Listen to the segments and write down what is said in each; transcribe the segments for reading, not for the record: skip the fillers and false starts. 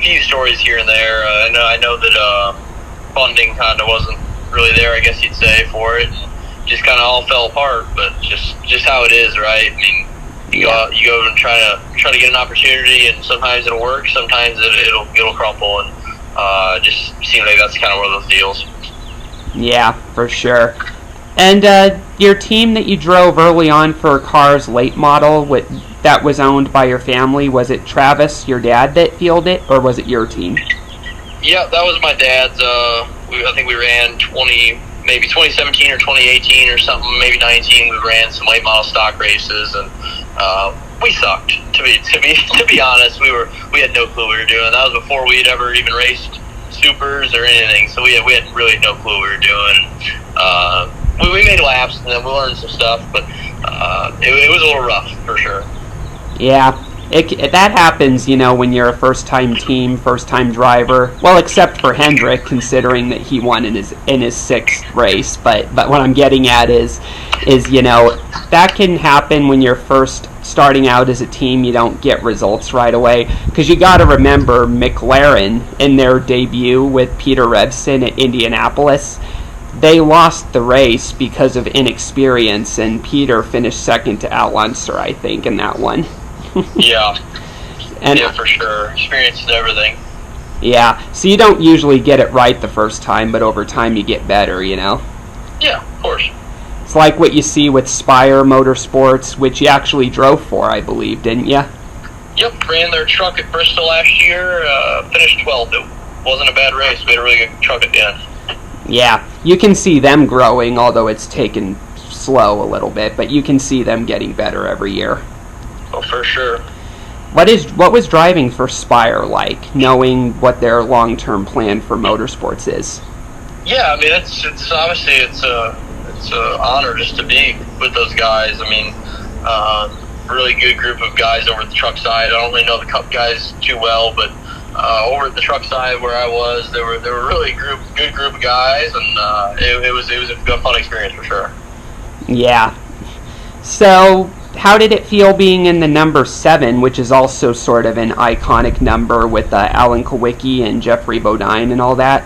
few stories here and there. I know that funding kind of wasn't really there, I guess you'd say, for it. Just kind of all fell apart, but just how it is, right? I mean, you go and try to get an opportunity, and sometimes it'll work, sometimes it'll crumble, and just seems like that's kind of one of those deals. Yeah, for sure. And your team that you drove early on for Car's late model that was owned by your family, was it Travis, your dad, that fielded it, or was it your team? Yeah, that was my dad's. I think we ran 2017 or 2018 or something, maybe 19. We ran some late model stock races, and we sucked. To be honest, we had no clue what we were doing. That was before we had ever even raced supers or anything. So we had really no clue what we were doing. We made laps, and then we learned some stuff, but it was a little rough for sure. Yeah, that happens, when you're a first-time team, first-time driver. Well, except for Hendrick, considering that he won in his sixth race. But what I'm getting at is that can happen when you're first starting out as a team. You don't get results right away, because you got to remember McLaren in their debut with Peter Revson at Indianapolis. They lost the race because of inexperience, and Peter finished second to Al Unser, I think, in that one. Yeah, for sure. Experience is everything. Yeah, so you don't usually get it right the first time, but over time you get better, Yeah, of course. It's like what you see with SPIRE Motorsports, which you actually drove for, I believe, didn't you? Yep, ran their truck at Bristol last year, finished 12th. It wasn't a bad race. We had a really good truck at the end. Yeah, you can see them growing, although it's taken slow a little bit, but you can see them getting better every year. Oh, for sure. What was driving for SPIRE like, knowing what their long-term plan for motorsports is? Yeah, I mean, it's obviously it's an honor just to be with those guys. I mean, really good group of guys over at the truck side. I don't really know the Cup guys too well, but over at the truck side where I was, they were really good group of guys, and it was a fun experience for sure. Yeah. So, how did it feel being in the number 7, which is also sort of an iconic number with Alan Kawicki and Jeffrey Bodine and all that?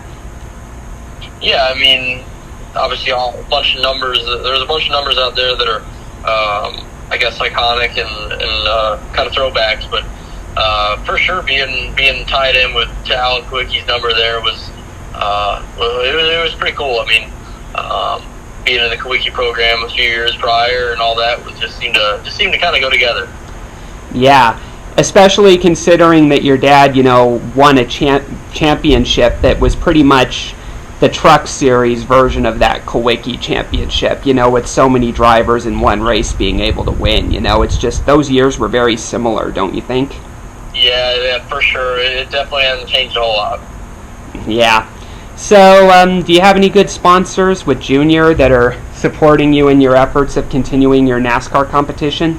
Yeah, I mean, obviously a bunch of numbers. There's a bunch of numbers out there that are, I guess, iconic and kind of throwbacks. But for sure, being tied in to Alan Kawicki's number there was it was pretty cool. I mean, being in the Kawicki program a few years prior and all that just seemed to kind of go together. Yeah, especially considering that your dad, won a championship that was pretty much the Truck Series version of that Kawicki championship, with so many drivers in one race being able to win. It's just those years were very similar, don't you think? Yeah, for sure. It definitely hasn't changed a whole lot. Yeah. So, do you have any good sponsors with Junior that are supporting you in your efforts of continuing your NASCAR competition?